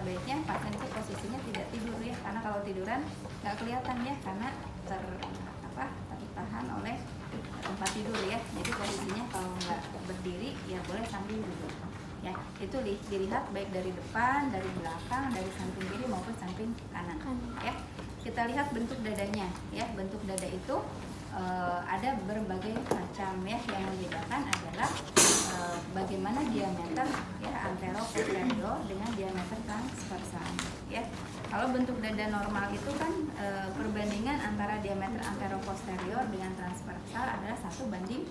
baiknya pasien itu posisinya tidak tidur ya, karena kalau tiduran nggak kelihatan ya, karena tertahan oleh tempat tidur ya. Jadi posisinya kalau nggak berdiri ya boleh sambil duduk ya. Itu dilihat baik dari depan, dari belakang, dari samping kiri maupun samping kanan ya. Kita lihat bentuk dadanya ya. Bentuk dada itu ada berbagai macam ya. Yang membedakan adalah bagaimana diameter ya antero-posterior dengan diameter transversal ya. Kalau bentuk dada normal itu kan perbandingan antara diameter antero-posterior dengan transversal adalah 1:2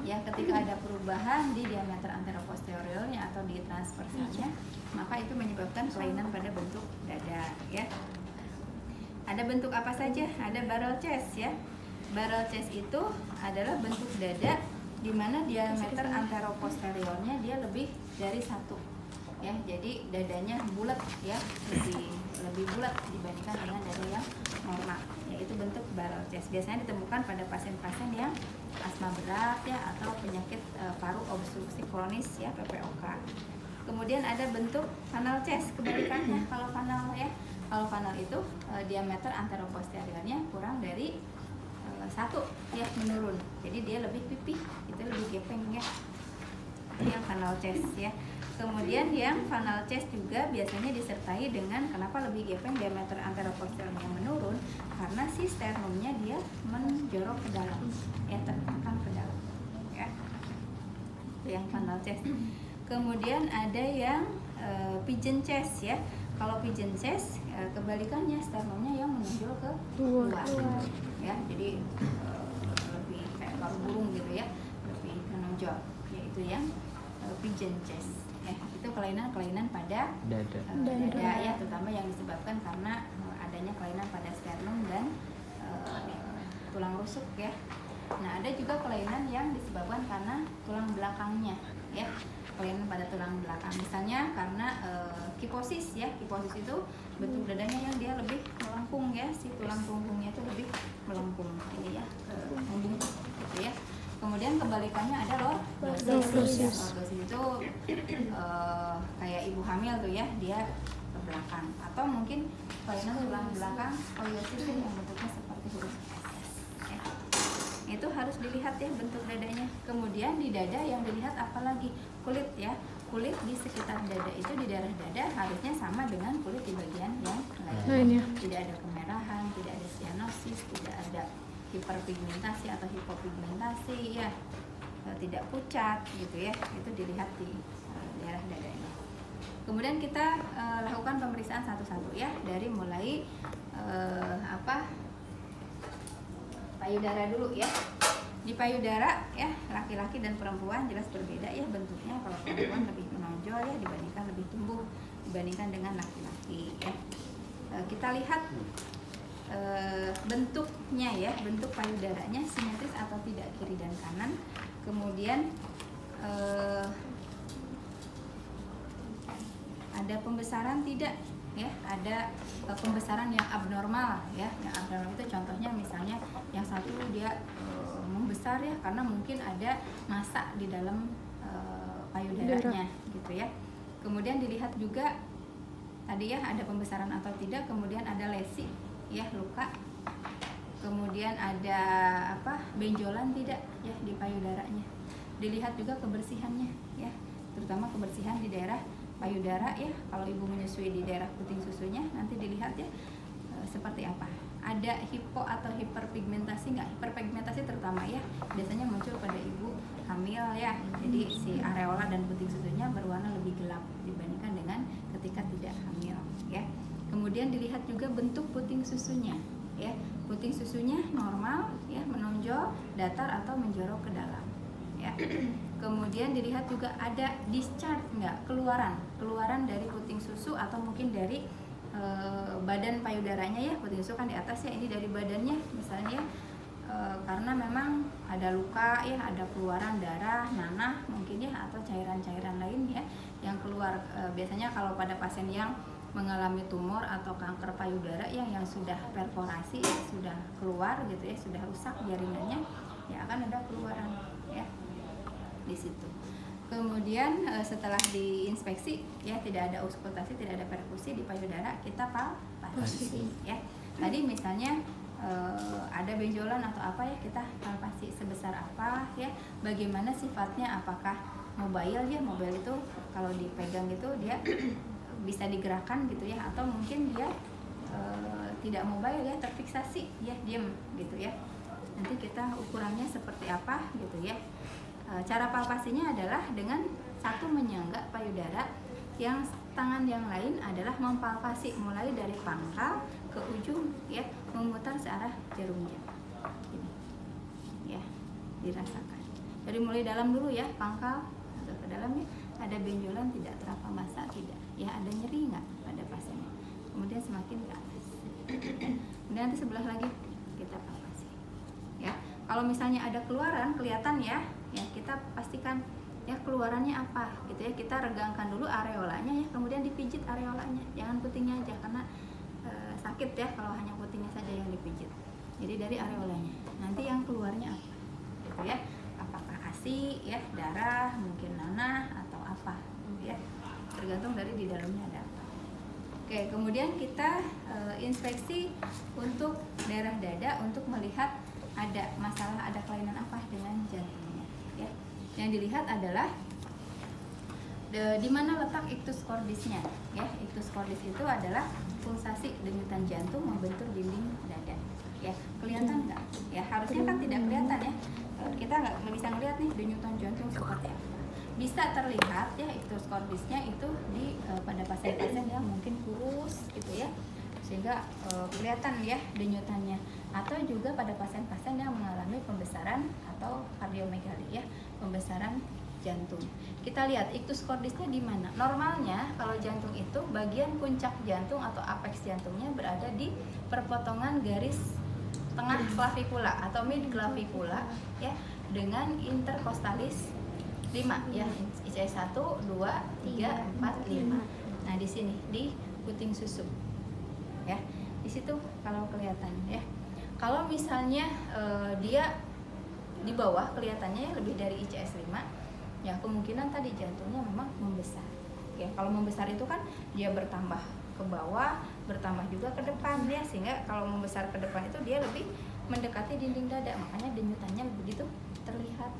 ya. Ketika ada perubahan di diameter antero-posteriornya atau di transversalnya, maka itu menyebabkan kelainan pada bentuk dada ya. Ada bentuk apa saja? Ada barrel chest ya. Barrel chest itu adalah bentuk dada di mana diameter antero-posteriornya dia lebih dari 1 ya. Jadi dadanya bulat ya, lebih bulat dibandingkan dengan dada yang normal. Yaitu bentuk barrel chest. Biasanya ditemukan pada pasien-pasien yang asma berat ya, atau penyakit paru obstruksi kronis ya, PPOK. Kemudian ada bentuk funnel chest, kebalikannya. Kalau funnel ya, kalau funnel itu diameter antero-posteriornya kurang dari 1 ya, menurun. Jadi dia lebih pipih, itu lebih gepeng ya. Yang funnel chest ya. Kemudian yang funnel chest juga biasanya disertai dengan, kenapa lebih gepeng diameter antero-posteriornya menurun? Karena si sternumnya dia menjorok ke dalam ya, terkekang ke dalam ya. Itu yang funnel chest. Kemudian ada yang pigeon chest ya. Kalau pigeon chest kebalikannya, sternumnya yang menonjol ke luar ya. Jadi lebih kayak paru burung gitu ya, lebih menonjol, yaitu yang pigeon chest ya. Itu kelainan pada dada ya, terutama yang disebabkan karena adanya kelainan pada sternum dan tulang rusuk ya. Nah, ada juga kelainan yang disebabkan karena tulang belakangnya ya. Kelainan pada tulang belakang, misalnya karena kiposis ya. Kiposis itu bentuk dadanya yang dia lebih melengkung ya, si tulang punggungnya itu lebih melengkung ini ya, membungkuk gitu ya. Kemudian kebalikannya ada lordosis. Lordosis itu kayak ibu hamil tuh ya, dia ke belakang. Atau mungkin kelainan tulang belakang skoliosis yang bentuknya seperti huruf S ya. Itu harus dilihat ya bentuk dadanya. Kemudian di dada yang dilihat apalagi? Kulit ya. Kulit di sekitar dada itu, di daerah dada harusnya sama dengan kulit di bagian yang lain. Tidak ada kemerahan, tidak ada sianosis, tidak ada hiperpigmentasi atau hipopigmentasi ya, tidak pucat gitu ya. Itu dilihat di daerah dada ini. Kemudian kita lakukan pemeriksaan satu-satu ya, dari mulai payudara dulu ya. Di payudara ya, laki-laki dan perempuan jelas berbeda ya bentuknya. Kalau perempuan lebih menonjol ya, dibandingkan lebih tumbuh dibandingkan dengan laki-laki ya. Kita lihat bentuknya ya, bentuk payudaranya simetris atau tidak, kiri dan kanan. Kemudian ada pembesaran tidak ya, ada pembesaran yang abnormal ya. Yang abnormal itu contohnya misalnya yang satu dia membesar ya, karena mungkin ada massa di dalam payudaranya gitu ya. Kemudian dilihat juga tadi ya, ada pembesaran atau tidak. Kemudian ada lesi ya, luka. Kemudian ada benjolan tidak ya di payudaranya. Dilihat juga kebersihannya ya, terutama kebersihan di daerah payudara ya. Kalau ibu menyusui di daerah puting susunya, nanti dilihat ya seperti apa. Ada hipo atau hiperpigmentasi nggak? Hiperpigmentasi terutama ya biasanya muncul pada ibu hamil ya. Jadi si areola dan puting susunya berwarna lebih gelap dibandingkan dengan ketika tidak hamil ya. Kemudian dilihat juga bentuk puting susunya ya. Puting susunya normal ya, menonjol, datar atau menjorok ke dalam ya. Kemudian dilihat juga ada discharge nggak, keluaran dari puting susu atau mungkin dari badan payudaranya ya. Puting susu kan di atas ya, ini dari badannya misalnya karena memang ada luka ya, ada keluaran darah, nanah mungkin ya, atau cairan-cairan lain ya yang keluar. Biasanya kalau pada pasien yang mengalami tumor atau kanker payudara yang sudah perforasi ya, sudah keluar gitu ya, sudah rusak jaringannya ya, akan ada keluaran ya di situ. Kemudian setelah diinspeksi ya tidak ada auskultasi, tidak ada perkusi di payudara, kita palpasi ya. Tadi misalnya ada benjolan atau apa ya, kita palpasi sebesar apa ya, bagaimana sifatnya, apakah mobile ya, mobile itu kalau dipegang gitu dia bisa digerakkan gitu ya, atau mungkin dia tidak mobile ya, terfiksasi ya, diam gitu ya. Nanti kita ukurannya seperti apa gitu ya. Cara palpasinya adalah dengan satu menyangga payudara, yang tangan yang lain adalah mempalpasi mulai dari pangkal ke ujung ya, memutar searah jarum jam. Ini ya, dirasakan. Jadi mulai dalam dulu ya, pangkal ke dalamnya. Ada benjolan tidak, terapa basah tidak ya, ada nyeri nggak pada pasiennya. Kemudian semakin ke atas. Kemudian nanti sebelah lagi kita palpasi ya. Kalau misalnya ada keluaran kelihatan ya, kita pastikan ya keluarannya apa gitu ya. Kita regangkan dulu areolanya ya, kemudian dipijit areolanya, jangan putingnya aja karena sakit ya kalau hanya putingnya saja yang dipijit. Jadi dari areolanya nanti yang keluarnya apa gitu ya, apakah ASI ya, darah, mungkin nanah atau apa ya, tergantung dari di dalamnya ada apa. Oke, kemudian kita inspeksi untuk daerah dada untuk melihat ada masalah, ada kelainan apa dengan jantungnya ya. Yang dilihat adalah di mana letak ictus cordisnya ya. Ictus cordis itu adalah pulsasi denyutan jantung membentur dinding dada ya. Kelihatan nggak ya? Harusnya kan tidak kelihatan ya, kita nggak bisa ngelihat nih denyutan jantung seperti apa. Bisa terlihat ya ictus cordisnya itu di pada pasien-pasien yang mungkin kurus gitu ya, sehingga kelihatan ya denyutannya, atau juga pada pasien-pasien yang mengalami pembesaran atau kardiomegali ya, pembesaran jantung. Kita lihat ictus cordisnya di mana. Normalnya kalau jantung itu bagian puncak jantung atau apex jantungnya berada di perpotongan garis tengah clavikula atau mid clavikula ya, dengan intercostalis 5 ya, ICS 1, 2, 3, 4, 5. Nah, di sini di puting susu. Ya. Di situ kalau kelihatan ya. Kalau misalnya dia di bawah kelihatannya lebih dari ICS 5, ya kemungkinan tadi jantungnya memang membesar. Ya, kalau membesar itu kan dia bertambah ke bawah, bertambah juga ke depan ya, sehingga kalau membesar ke depan itu dia lebih mendekati dinding dada, makanya denyutannya begitu terlihat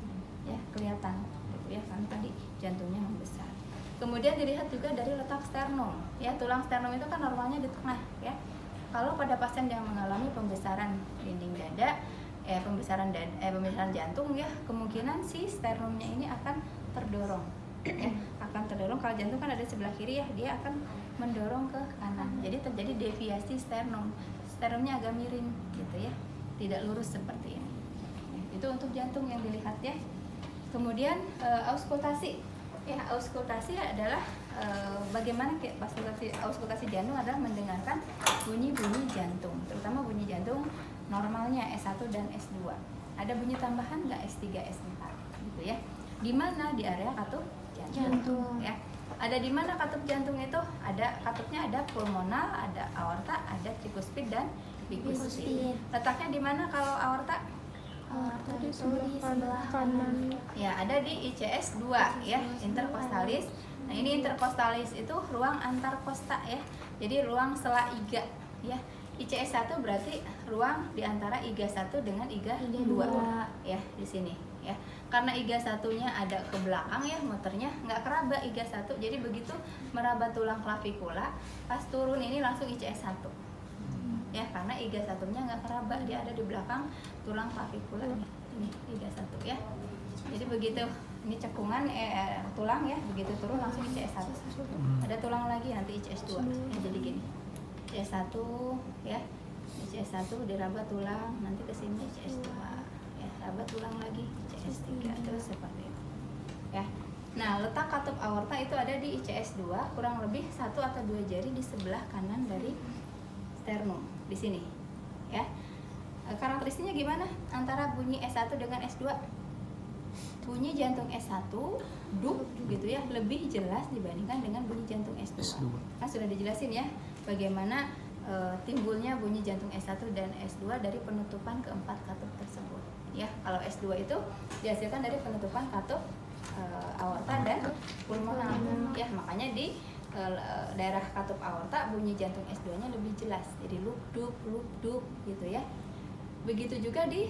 ya, kelihatan gitu ya, kan tadi jantungnya membesar. Kemudian dilihat juga dari letak sternum ya, tulang sternum itu kan normalnya di tengah ya. Kalau pada pasien yang mengalami pembesaran dinding dada, pembesaran jantung ya, kemungkinan si sternumnya ini akan terdorong ya, akan terdorong. Kalau jantung kan ada sebelah kiri ya, dia akan mendorong ke kanan, jadi terjadi deviasi sternum, sternumnya agak miring gitu ya, tidak lurus seperti ini. Itu untuk jantung yang dilihat ya. Kemudian auskultasi ya, auskultasi adalah bagaimana auskultasi jantung adalah mendengarkan bunyi-bunyi jantung, terutama bunyi jantung normalnya S1 dan S2. Ada bunyi tambahan nggak S3, S4 gitu ya. Di mana? Di area katup jantung ya. Ada di mana katup jantung itu? Ada katupnya, ada pulmonal, ada aorta, ada trikuspid dan bikuspid. Letaknya di mana kalau aorta? Aorta itu di sebelah kanan. Ya, ada di ICS 2 ya, intercostalis. Nah, ini intercostalis itu ruang antar kosta ya. Jadi ruang sela iga ya. ICS 1 berarti ruang di antara iga 1 dengan iga 2 ya, di sini ya. Karena iga satunya ada ke belakang ya, muternya nggak keraba iga 1. Jadi begitu meraba tulang klavikula, pas turun ini langsung ICS 1. Ya, karena iga satunya nggak keraba, dia ada di belakang tulang klavikula ini iga 1 ya. Jadi begitu ini cekungan tulang ya, begitu turun langsung ICS 1. Ada tulang lagi nanti ICS 2 ya, jadi gini ICS 1 ya, ICS 1 diraba tulang, nanti ke sini ICS 2 ya, raba tulang lagi ICS 3, terus seperti itu ya. Nah, letak katup aorta itu ada di ICS 2, kurang lebih 1 atau 2 jari di sebelah kanan dari sternum di sini ya. Karakteristiknya gimana antara bunyi S1 dengan S2? Bunyi jantung S1 dup gitu ya, lebih jelas dibandingkan dengan bunyi jantung S2. Kan sudah dijelasin ya bagaimana timbulnya bunyi jantung S1 dan S2 dari penutupan keempat katup tersebut ya. Kalau S2 itu dihasilkan dari penutupan katup aorta dan pulmonal. Ya, makanya di daerah katup aorta bunyi jantung S2-nya lebih jelas. Jadi lup dup gitu ya. Begitu juga di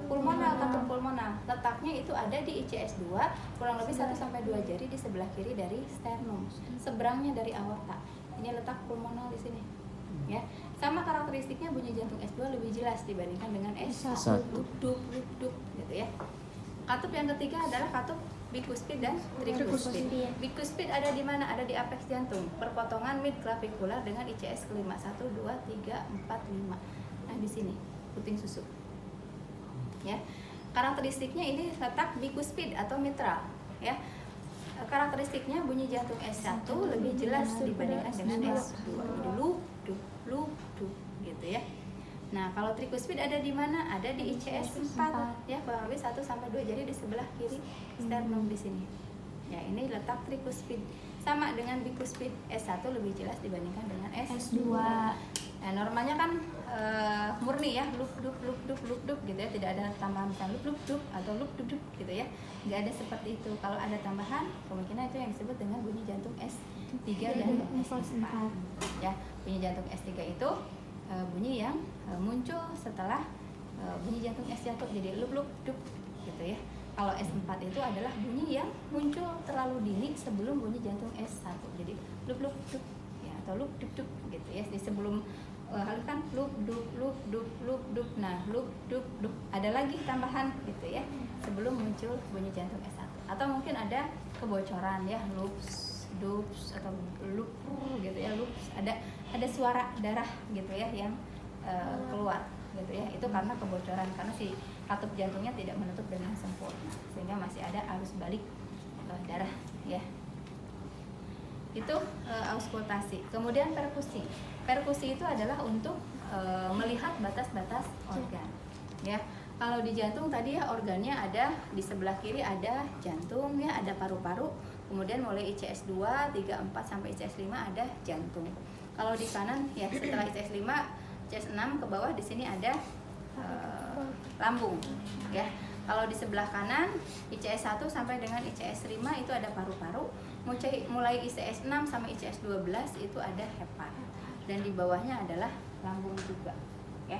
pulmonal, katup pulmonal. Letaknya itu ada di ICS2, kurang lebih 1 sampai 2 jari di sebelah kiri dari sternum, seberangnya dari aorta. Ini letak pulmonal di sini. Ya. Sama karakteristiknya bunyi jantung S2 lebih jelas dibandingkan dengan S1. Lup dup gitu ya. Katup yang ketiga adalah katup bikuspid dan trikuspid. Bikuspid ada di mana? Ada di apeks jantung, perpotongan midclavicular dengan ICS kelima 1, 2, 3, 4, 5. Nah di sini puting susu. Ya, karakteristiknya ini letak bikuspid atau mitral. Ya, karakteristiknya bunyi jantung S1 lebih jelas dibandingkan dengan S2. Jadi lup dup gitu ya. Nah, kalau trikuspid ada di mana? Ada di ICS 4 ya, kurang lebih 1 sampai 2 jari di sebelah kiri sternum di sini. Ya, ini letak trikuspid. Sama dengan bikuspid, S1 lebih jelas dibandingkan dengan S2. Nah, normalnya kan murni ya, lup dup gitu ya, tidak ada tambahan misalnya lup dup atau lup dup gitu ya. Enggak ada seperti itu. Kalau ada tambahan, kemungkinan itu yang disebut dengan bunyi jantung S3 dan S4. Ya, bunyi jantung S3 itu bunyi yang muncul setelah bunyi jantung S1, jadi lup dup gitu ya. Kalau S4 itu adalah bunyi yang muncul terlalu dini sebelum bunyi jantung S1, jadi lup dup ya, atau lup dup gitu ya. Di sebelum halus kan lup dup. Nah, lup dup ada lagi tambahan gitu ya sebelum muncul bunyi jantung S1. Atau mungkin ada kebocoran ya, dups atau lup gitu ya, lups, ada suara darah gitu ya yang keluar gitu ya. Itu karena kebocoran, karena si katup jantungnya tidak menutup dengan sempurna sehingga masih ada arus balik darah ya. Itu auskultasi. Kemudian perkusi. Perkusi itu adalah untuk melihat batas-batas organ ya. Kalau di jantung tadi ya organnya ada di sebelah kiri, ada jantung ya, ada paru-paru, kemudian mulai ICS 2, 3, 4 sampai ICS 5 ada jantung. Kalau di kanan ya setelah ICS 5, ICS 6 ke bawah di sini ada lambung ya. Kalau di sebelah kanan ICS 1 sampai dengan ICS 5 itu ada paru-paru, mulai ICS 6 sampai ICS 12 itu ada hepar, dan di bawahnya adalah lambung juga ya.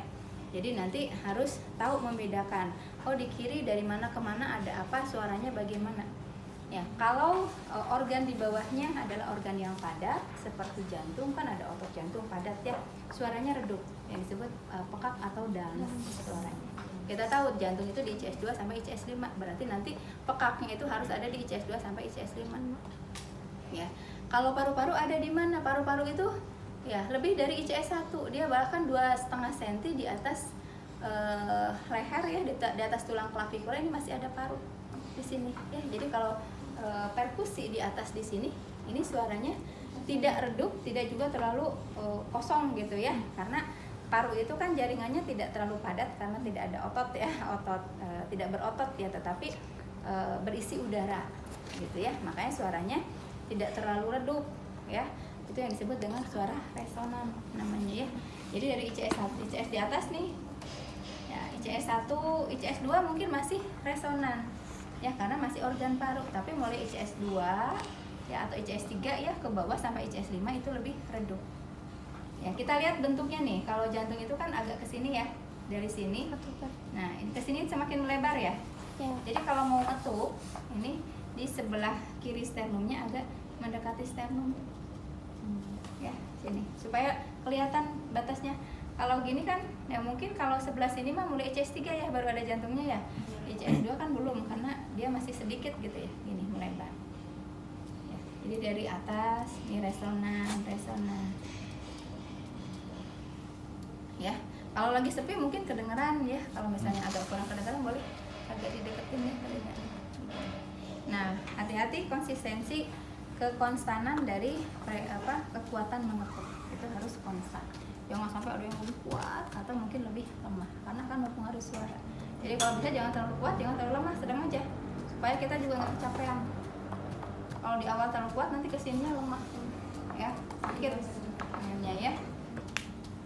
Jadi nanti harus tahu membedakan, oh di kiri dari mana ke mana ada apa, suaranya bagaimana. Ya, kalau organ di bawahnya adalah organ yang padat seperti jantung, kan ada otot jantung padat ya, suaranya redup yang disebut pekak atau dans suaranya. Kita tahu jantung itu di ICS 2 sampai ICS 5, berarti nanti pekaknya itu harus ada di ICS 2 sampai ICS 5. Ya. Kalau paru-paru ada di mana? Paru-paru itu ya lebih dari ICS 1, dia bahkan 2,5 cm di atas leher ya, di atas tulang klavikula ini masih ada paru di sini ya. Jadi kalau perkusi di atas di sini, ini suaranya tidak redup, tidak juga terlalu kosong gitu ya, karena paru itu kan jaringannya tidak terlalu padat karena tidak ada otot ya, tidak berotot ya, tetapi berisi udara gitu ya, makanya suaranya tidak terlalu redup ya. Itu yang disebut dengan suara resonan namanya ya. Jadi dari ICS 1, ICS di atas nih ya, ICS 1, ICS 2 mungkin masih resonan ya karena masih organ paru, tapi mulai ICS 2 ya atau ICS 3 ya ke bawah sampai ICS 5 itu lebih redup. Ya, kita lihat bentuknya nih. Kalau jantung itu kan agak ke sini ya, dari sini. Nah, ini ke sini semakin melebar ya. Jadi kalau mau ketuk, ini di sebelah kiri sternumnya agak mendekati sternum. Ya, sini supaya kelihatan batasnya. Kalau gini kan ya mungkin kalau sebelah sini mah mulai ICS 3 ya baru ada jantungnya ya. ICS 2 kan belum karena dia masih sedikit gitu ya. Gini melebar. Ya, jadi dari atas ini resonan. Ya, kalau lagi sepi mungkin kedengeran ya. Kalau misalnya agak kurang kedengeran boleh agak dideketin ya telinga. Nah, hati-hati konsistensi kekonstanan dari kekuatan mengetuk itu harus konstan. Jangan sampai ada yang lebih kuat atau mungkin lebih lemah, karena akan mempengaruhi suara. Jadi kalau bisa jangan terlalu kuat, jangan terlalu lemah, sedang aja supaya kita juga nggak kecapean. Kalau di awal terlalu kuat nanti kesininya lemah ya, sakit namanya ya.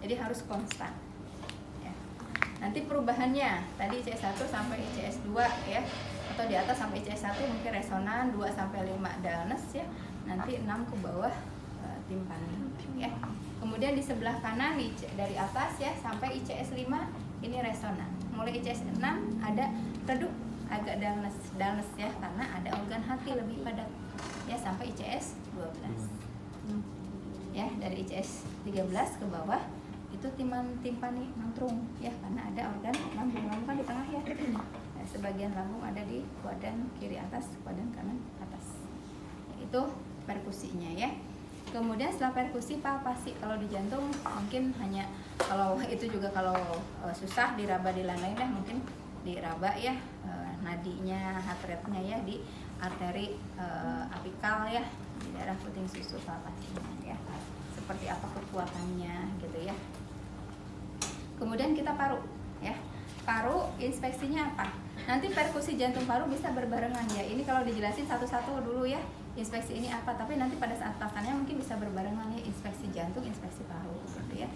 Jadi harus konstan ya. Nanti perubahannya tadi ICS 1 sampai ICS 2 ya, atau atau di atas sampai ICS 1 mungkin resonan, 2 sampai 5 dullness ya, nanti 6 ke bawah timpani ya. Kemudian di sebelah kanan dari atas ya sampai ICS 5 ini resonan. Mulai ICS 6 ada redup agak dullness ya, karena ada organ hati lebih padat ya sampai ICS 12. Ya, dari ICS 13 ke bawah itu timpani mantrung ya, karena ada organ lambung kan di tengah ya. Nah, sebagian lambung ada di kuadran kiri atas, kuadran kanan atas. Itu perkusinya ya. Kemudian setelah perkusi palpasi. Kalau di jantung mungkin hanya kalau itu juga kalau susah diraba di lain ya, mungkin diraba ya nadinya, heart rate-nya ya di arteri apikal ya, di daerah puting susu palpasinya ya. Seperti apa kekuatannya gitu ya. Kemudian kita paru ya. Paru inspeksinya apa? Nanti perkusi jantung paru bisa berbarengan ya. Ini kalau dijelasin satu-satu dulu ya. Inspeksi ini apa? Tapi nanti pada saat pelaksananya mungkin bisa berbarengan ya. Inspeksi jantung, inspeksi paru gitu ya.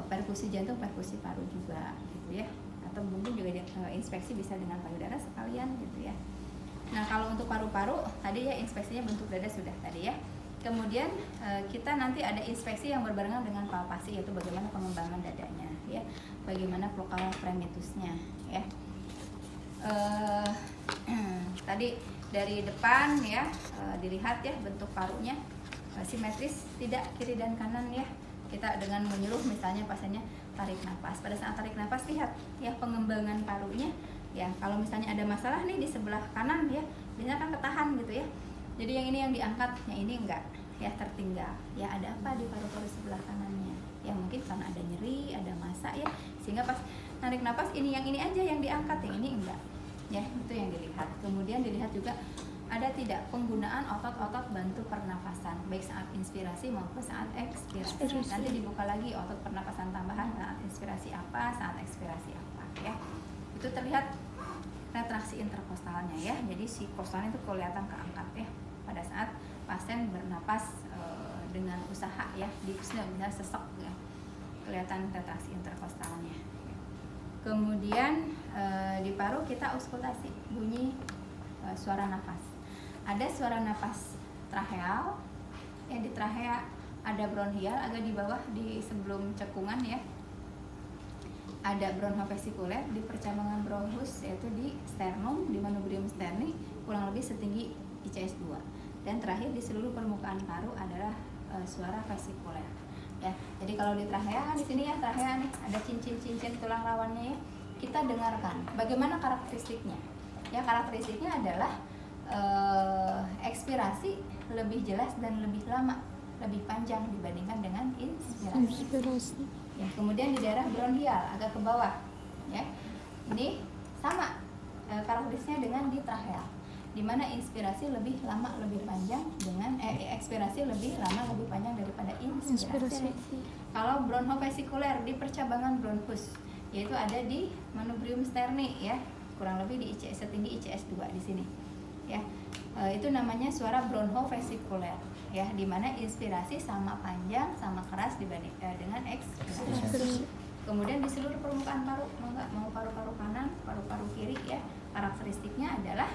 Perkusi jantung, perkusi paru juga gitu ya. Atau mungkin juga inspeksi bisa dengan payudara sekalian gitu ya. Nah, kalau untuk paru-paru tadi ya inspeksinya bentuk dada sudah tadi ya. Kemudian kita nanti ada inspeksi yang berbarengan dengan palpasi, yaitu bagaimana pengembangan dadanya ya, bagaimana vokal fremitusnya ya. Tadi dari depan ya dilihat ya bentuk parunya simetris, tidak kiri dan kanan ya. Kita dengan menyuruh misalnya pasiennya tarik nafas, pada saat tarik nafas lihat ya pengembangan parunya ya. Kalau misalnya ada masalah nih di sebelah kanan ya, biasanya kan ketahan gitu ya. Jadi yang ini yang diangkat, yang ini enggak ya, tertinggal ya. Ada apa di paru-paru sebelah kanannya ya, mungkin karena ada nyeri, ada masa ya, sehingga pas narik nafas ini yang ini aja yang diangkat, yang ini enggak ya. Itu yang dilihat. Kemudian dilihat juga ada tidak penggunaan otot-otot bantu pernapasan baik saat inspirasi maupun saat ekspirasi. Nanti dibuka lagi otot pernapasan tambahan saat inspirasi apa, saat ekspirasi apa ya. Itu terlihat retraksi interkostalnya ya. Jadi si kostalnya itu kelihatan keangkat ya pada saat pasien bernapas dengan usaha ya, bisa sesek ya, kelihatan retraksi interkostalnya. Kemudian di paru kita auskultasi bunyi suara nafas. Ada suara nafas tracheal ya, di trachea ada bronhial agak di bawah di sebelum cekungan ya. Ada bronhovesikuler di percabangan bronchus, yaitu di sternum, di manubrium sterni kurang lebih setinggi ICS 2. Dan terakhir di seluruh permukaan paru adalah suara vesikuler ya. Jadi kalau di trachea di sini ya, trachea nih ada cincin-cincin tulang rawannya ya. Kita dengarkan bagaimana karakteristiknya ya. Karakteristiknya adalah ekspirasi lebih jelas dan lebih lama, lebih panjang dibandingkan dengan inspirasi. Ya, kemudian di daerah bronhial agak ke bawah ya, ini sama karakteristiknya dengan di tracheal, di mana inspirasi lebih lama lebih panjang dengan ekspirasi lebih lama lebih panjang daripada inspirasi. Kalau bronhovesikuler di percabangan bronchus, yaitu ada di manubrium sterni ya, kurang lebih di ICS setinggi ICS 2 di sini ya. Itu namanya suara bronhovesikuler ya, di mana inspirasi sama panjang sama keras dibanding dengan ekspirasi. Kemudian di seluruh permukaan paru, mau paru-paru kanan, paru-paru kiri ya, karakteristiknya adalah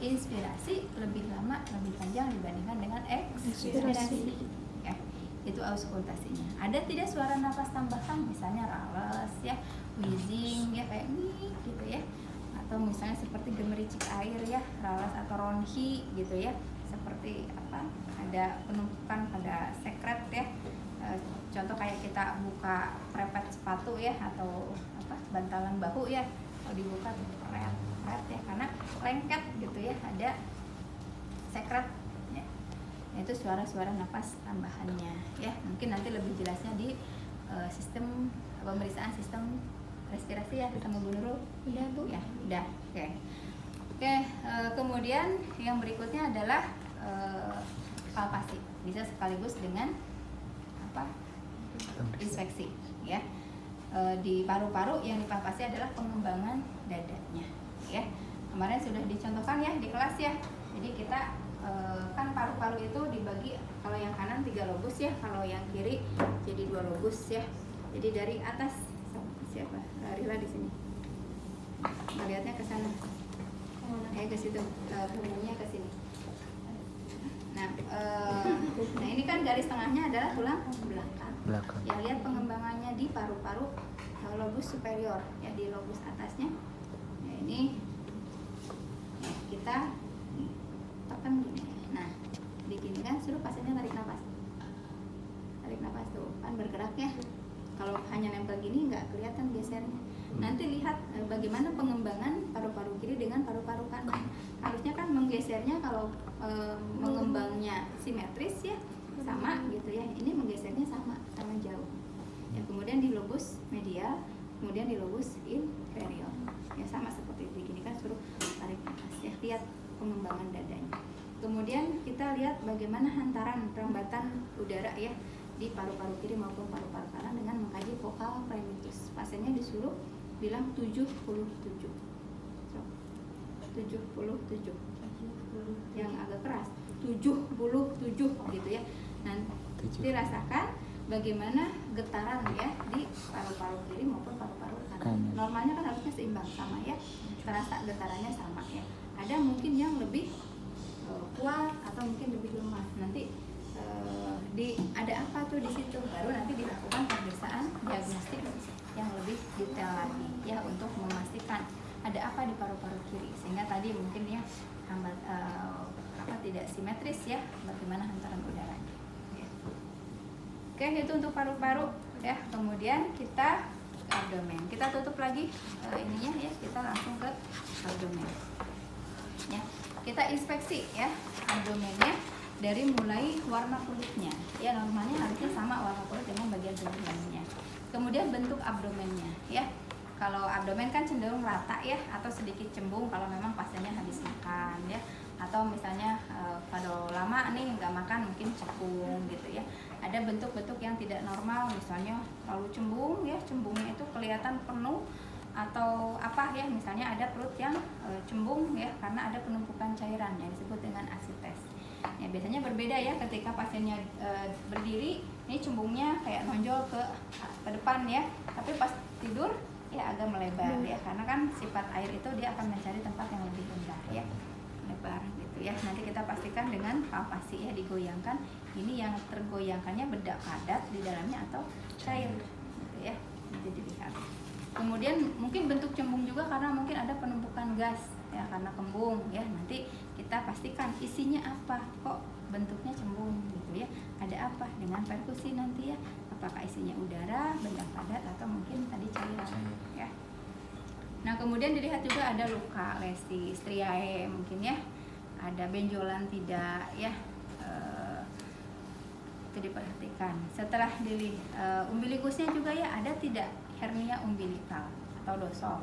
inspirasi lebih lama lebih panjang dibandingkan dengan ekspirasi ya. Itu auskultasinya. Ada tidak suara nafas tambahan, misalnya rales ya, wheezing ya, kayak nih gitu ya, atau misalnya seperti gemericik air ya, rales atau ronhi gitu ya, seperti apa, ada penumpukan pada sekret ya. Contoh kayak kita buka prepet sepatu ya, atau apa, bantalan bahu ya, kalau dibuka tuh pret ya, karena lengket gitu ya, ada sekret ya. Itu suara-suara nafas tambahannya ya. Mungkin nanti lebih jelasnya di sistem pemeriksaan sistem respirasi ya, kita Bu Nurul. Udah Bu? Ya, udah. Oke, kemudian yang berikutnya adalah palpasi. Bisa sekaligus dengan apa? Inspeksi ya. Di paru-paru yang dipalpasi adalah pengembangan dadanya ya. Kemarin sudah dicontohkan ya di kelas ya. Jadi kita kan paru-paru itu dibagi, kalau yang kanan 3 lobus ya, kalau yang kiri jadi 2 lobus ya. Jadi dari atas siapa? Larilah di sini. Melihatnya ke sana. ke situ, punggungnya ke sini. Nah, nah ini kan garis tengahnya adalah tulang belakang. Ya, lihat pengembangannya di paru-paru lobus superior, ya di lobus atasnya. Ya, ini ya, kita tekan gini. Nah, di gini kan suruh pasiennya tarik nafas tuh, kan bergerak ya. Kalau hanya nempel gini nggak kelihatan gesernya. Nanti lihat bagaimana pengembangan paru-paru kiri dengan paru-paru kanan. Harusnya kan menggesernya kalau mengembangnya simetris ya, sama gitu ya. Ini menggesernya sama jauh. Ya, kemudian di lobus medial, kemudian di lobus inferior. Ya sama seperti begini kan suruh tarik nafas ya. Lihat pengembangan dadanya. Kemudian kita lihat bagaimana hantaran perambatan udara ya di paru-paru kiri maupun paru-paru kanan dengan mengkaji vokal primitus. Pasiennya disuruh bilang 77. So, 77. Yang agak keras 77 gitu ya. Nanti rasakan bagaimana getaran ya di paru-paru kiri maupun paru-paru kanan. Normalnya kan harusnya seimbang sama ya. Terasa getarannya sama ya. Ada mungkin yang lebih kuat atau mungkin lebih lemah. Nanti ada apa tuh di situ, baru nanti dilakukan pemeriksaan diagnostik yang lebih detail lagi ya untuk memastikan ada apa di paru-paru kiri, sehingga tadi mungkin ya tidak simetris ya, bagaimana hantaran udaranya ya. Oke, itu untuk paru-paru ya. Kemudian kita abdomen, kita tutup lagi ininya ya, kita langsung ke abdomen ya. Kita inspeksi ya abdomennya dari mulai warna kulitnya ya, normalnya harusnya sama warna kulit dengan bagian tubuh lainnya. Kemudian bentuk abdomennya ya, kalau abdomen kan cenderung rata ya, atau sedikit cembung kalau memang pasiennya habis makan ya, atau misalnya kalau lama nih nggak makan mungkin cekung gitu ya. Ada bentuk-bentuk yang tidak normal, misalnya terlalu cembung ya, cembungnya itu kelihatan penuh atau apa ya, misalnya ada perut yang cembung ya karena ada penumpukan cairan yang disebut dengan asites. Ya, biasanya berbeda ya ketika pasiennya berdiri, ini cembungnya kayak nonjol ke depan ya, tapi pas tidur ya agak melebar ya, karena kan sifat air itu dia akan mencari tempat yang lebih rendah ya, lebar gitu ya. Nanti kita pastikan dengan palpasi ya, digoyangkan. Ini yang tergoyangkannya bedak padat di dalamnya atau cair gitu ya, nanti dilihat. Kemudian mungkin bentuk cembung juga karena mungkin ada penumpukan gas ya, karena kembung ya. Nanti kita pastikan isinya apa, kok bentuknya cembung gitu ya, ada apa dengan perkusi nanti ya, apakah isinya udara, benda padat, atau mungkin tadi cairan ya. Nah, kemudian dilihat juga ada luka, lesi, striae mungkin ya, ada benjolan tidak ya, itu diperhatikan. Setelah dilihat umbilikusnya juga ya, ada tidak hernia umbilikal atau dosol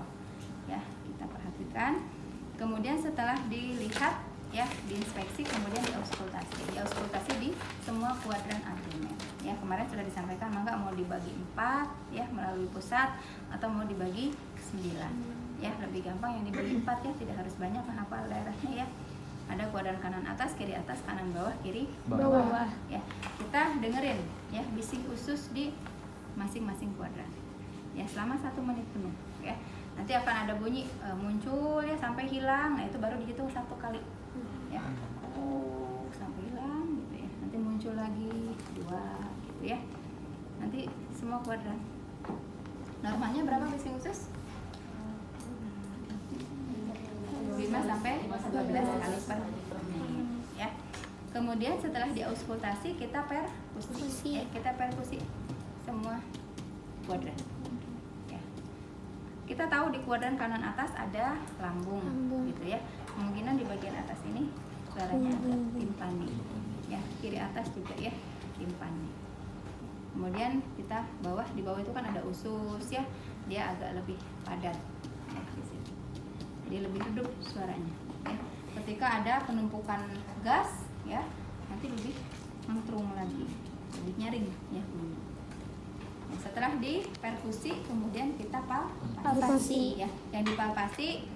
ya, kita perhatikan. Kemudian setelah dilihat ya, diinspeksi, kemudian diauskultasi di semua kuadran abdomen ya. Kemarin sudah disampaikan, maka mau dibagi 4 ya melalui pusat atau mau dibagi 9 ya, lebih gampang yang dibagi 4 ya, tidak harus banyak menghafal daerahnya ya. Ada kuadran kanan atas, kiri atas, kanan bawah, kiri bawah ya. Kita dengerin ya bising usus di masing-masing kuadran ya selama 1 menit penuh ya. Nanti akan ada bunyi muncul ya sampai hilang. Nah, itu baru dihitung 1 kali ya, sampai hilang gitu ya. Nanti muncul lagi 2 gitu ya. Nanti semua kuadran. Normalnya berapa bising usus? 5 sampai 12 kali per menit ya. Kemudian setelah diauskultasi kita perkusi. Kita perkusi semua kuadran. Kita tahu di kuadran kanan atas ada lambung gitu ya. Kemungkinan di bagian atas ini suaranya ada timpani ya. Kiri atas juga ya, timpani. Kemudian kita di bawah itu kan ada usus ya, dia agak lebih padat ya, di sini. Jadi lebih redup suaranya ya. Ketika ada penumpukan gas ya, nanti lebih mentrung lagi, lebih nyaring ya. Setelah diperkusi, kemudian kita palpasi ya. Yang dipalpasi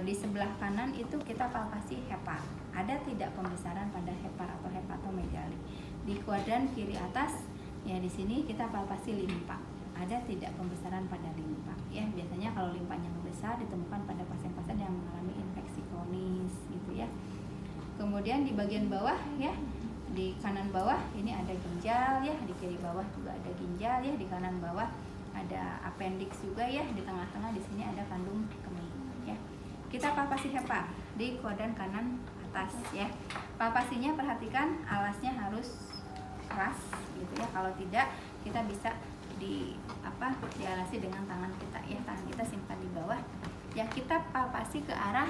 di sebelah kanan itu kita palpasi hepar. Ada tidak pembesaran pada hepar atau hepatomegali? Di kuadran kiri atas ya, di sini kita palpasi limpa. ada tidak pembesaran pada limpa ya. Biasanya kalau limpanya membesar ditemukan pada pasien-pasien yang mengalami infeksi kronis gitu ya. Kemudian di bagian bawah ya, di kanan bawah ini ada ginjal ya, di kiri bawah juga ada ginjal ya, di kanan bawah ada appendix juga ya, di tengah-tengah di sini ada kandung kemih ya. Kita palpasi HEPA di kuadran kanan atas ya. Palpasinya perhatikan alasnya harus keras gitu ya. Kalau tidak kita bisa dialasi dengan tangan kita ya. Tangan kita simpan di bawah ya. Kita palpasi ke arah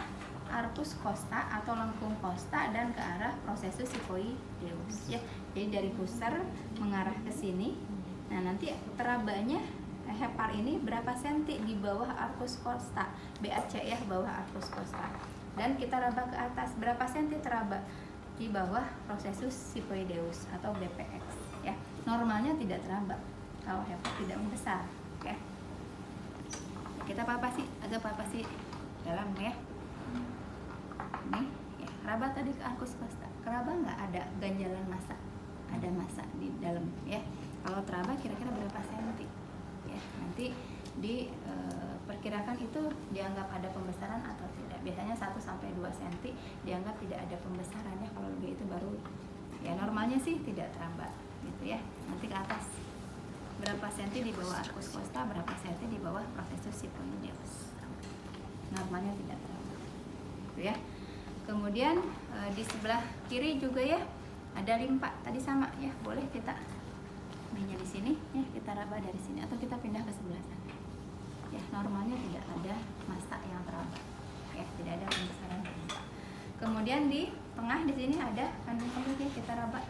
arcus costa atau lengkung costa dan ke arah processus xiphoideus ya. Jadi dari pusar mengarah ke sini. Nah, nanti terabanya hepar ini berapa senti di bawah arcus costa, BAC ya, bawah arcus costa. Dan kita raba ke atas, berapa senti teraba di bawah processus xiphoideus atau BPX ya. Normalnya tidak teraba kalau hepar tidak membesar ya. Kita palpasi, agak palpasi dalam ya. Nih ya, raba tadi ke arcus costa, keraba nggak ada ganjalan massa, ada massa di dalam ya. Kalau teraba kira-kira berapa senti ya, nanti diperkirakan itu dianggap ada pembesaran atau tidak. Biasanya 1-2 cm dianggap tidak ada pembesaran ya. Kalau lebih itu baru ya, normalnya sih tidak teraba gitu ya. Nanti ke atas berapa senti di bawah arcus costa, berapa senti di bawah processus xiphoideus, normalnya tidak teraba gitu ya. Kemudian di sebelah kiri juga ya ada limpa, tadi sama ya, boleh kita mainnya di sini ya, kita raba dari sini atau kita pindah ke sebelah sana ya. Normalnya tidak ada massa yang teraba ya, tidak ada pembesaran limpa. Kemudian di tengah di sini ada kandung kemih ya, kita raba.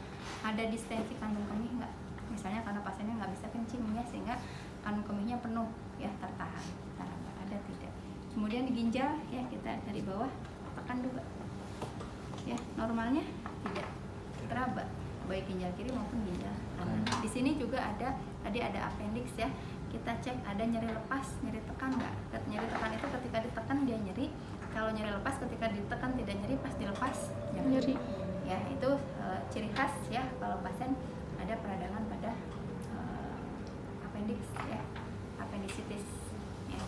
Ada distensi kandung kemih enggak? Misalnya karena pasiennya nggak bisa kencing ya, sehingga kandung kemihnya penuh ya, tertahan, kita raba, ada tidak. Kemudian di ginjal ya, kita dari bawah tekan juga ya, normalnya tidak teraba baik ginjal kiri maupun ginjal kanan. Di sini juga ada, tadi ada appendix ya, kita cek ada nyeri lepas, nyeri tekan nggak. Nyeri tekan itu ketika ditekan dia nyeri, kalau nyeri lepas ketika ditekan tidak nyeri, pas dilepas nyeri ya. Itu ciri khas ya kalau pasien ada peradangan pada appendix ya, appendicitis ya.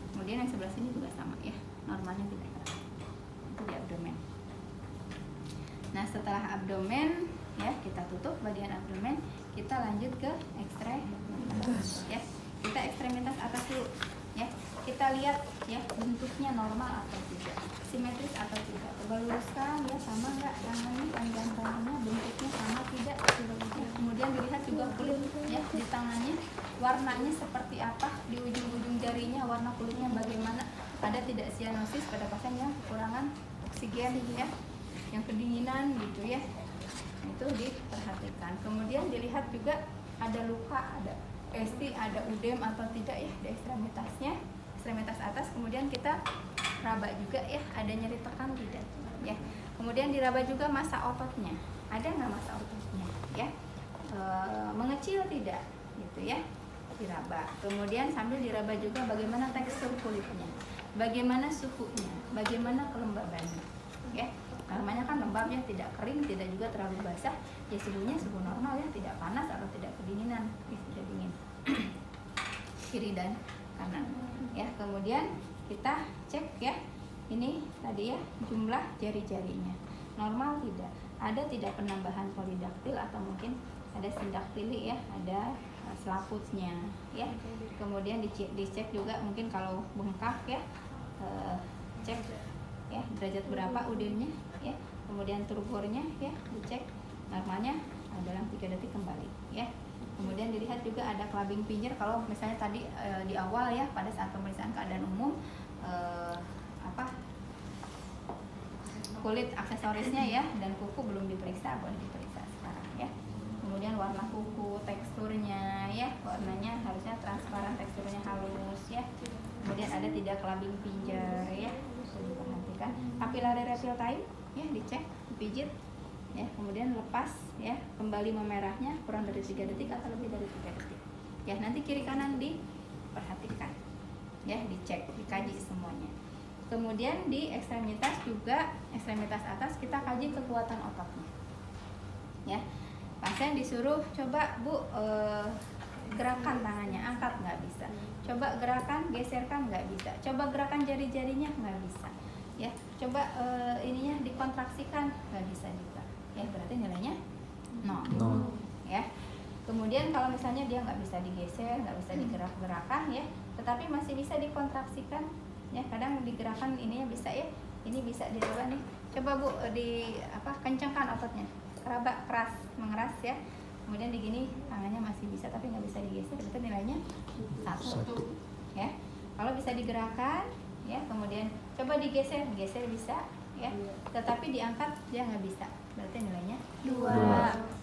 Kemudian yang sebelah sini juga sama ya, normalnya tidak teraba. Itu di abdomen. Nah, setelah abdomen ya, kita tutup bagian abdomen, kita lanjut ke ekstremitas ya. Kita ekstremitas atas dulu ya. Kita lihat ya, bentuknya normal atau tidak, simetris atau tidak, coba luruskan ya, sama enggak tangannya, panjang-panjangnya bentuknya sama tidak ya. Kemudian dilihat juga kulit ya, di tangannya warnanya seperti apa, di ujung-ujung jarinya warna kulitnya bagaimana, ada tidak sianosis pada pasien yang kekurangan oksigen ya, yang kedinginan gitu ya, itu diperhatikan. Kemudian dilihat juga ada luka, ada pesti, ada udem atau tidak ya di ekstremitasnya, ekstremitas atas. Kemudian kita raba juga ya, ada nyeri tekan tidak ya. Kemudian diraba juga massa ototnya, ada nggak massa ototnya ya, mengecil tidak gitu ya, diraba. Kemudian sambil diraba juga bagaimana tekstur kulitnya, bagaimana suhunya, bagaimana kelembabannya ya. Namanya kan lembab ya, tidak kering, tidak juga terlalu basah ya, suhunya suhu normal ya, tidak panas atau tidak kedinginan, tidak dingin kiri dan kanan ya. Kemudian kita cek ya, ini tadi ya jumlah jari-jarinya normal tidak, ada tidak penambahan polidaktil atau mungkin ada sindaktili ya, ada selaputnya ya. Kemudian dicek juga mungkin kalau bengkak ya, cek ya derajat berapa udirnya ya. Kemudian turgornya ya dicek, normalnya dalam 3 detik kembali ya. Kemudian dilihat juga ada clubbing pinjer, kalau misalnya tadi di awal ya pada saat pemeriksaan keadaan umum kulit aksesorisnya ya dan kuku belum diperiksa, boleh diperiksa sekarang ya. Kemudian warna kuku, teksturnya ya, warnanya harusnya transparan, teksturnya halus ya. Kemudian ada tidak clubbing pinjer ya, diperhatikan. Papillary refill time ya, dicek, dipijit ya. Kemudian lepas ya, kembali memerahnya kurang dari 3 detik atau lebih dari 3 detik ya. Nanti kiri kanan diperhatikan ya, dicek, dikaji semuanya. Kemudian di ekstremitas juga, ekstremitas atas kita kaji kekuatan ototnya ya. Pasien disuruh coba Bu gerakan tangannya, angkat nggak bisa. Coba gerakan, geserkan nggak bisa. Coba gerakan jari-jarinya nggak bisa. Ya, coba ininya dikontraksikan nggak bisa juga. Ya, berarti nilainya 0. Ya. Kemudian kalau misalnya dia nggak bisa digeser, nggak bisa digerak-gerakan ya, tetapi masih bisa dikontraksikan. Ya, kadang digerakkan ininya bisa ya. Ini bisa diraba nih. Coba Bu kencangkan ototnya. Raba keras, mengeras ya. Kemudian di gini tangannya masih bisa tapi nggak bisa digeser, itu nilainya 1. Ya. Kalau bisa digerakkan ya, kemudian coba digeser bisa ya. Tetapi diangkat dia nggak bisa. Berarti nilainya 2.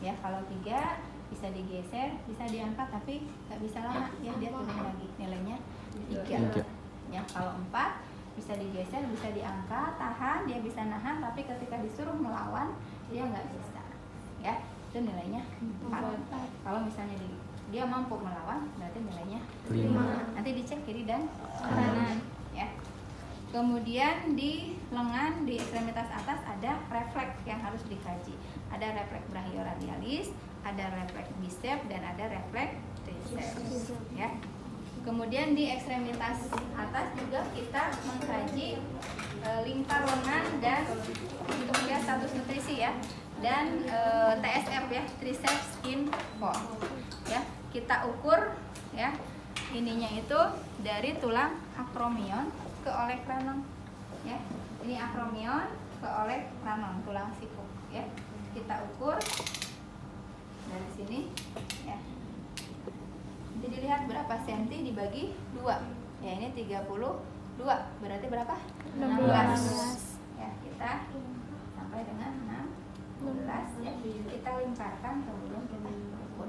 Ya, kalau 3 bisa digeser, bisa diangkat tapi nggak bisa lama ya, dia turun lagi. Nilainya 3. Ya, kalau 4 bisa digeser, bisa diangkat, tahan, dia bisa nahan, tapi ketika disuruh melawan dia nggak bisa. Ya, itu nilainya 4. Kalau misalnya dia mampu melawan, berarti nilainya 5. Nanti dicek kiri dan kanan. Ya. Kemudian di lengan, di ekstremitas atas ada refleks yang harus dikaji. Ada refleks brachioradialis, ada refleks bicep, dan ada refleks triceps. Ya. Kemudian di ekstremitas atas juga kita mengkaji lingkar lengan dan untuk melihat status nutrisi ya, dan TSF ya, triceps skin fold. Ya, kita ukur ya, ininya itu dari tulang acromion ke olecranon. Ya, ini acromion ke olecranon, tulang sikuk ya. Kita ukur dari sini ya. Jadi lihat berapa senti dibagi 2. Ya, ini 32. Berarti berapa? 16. Ya, kita sampai dengan 16 ya. Kita lingkarkan kemudian kita ukur.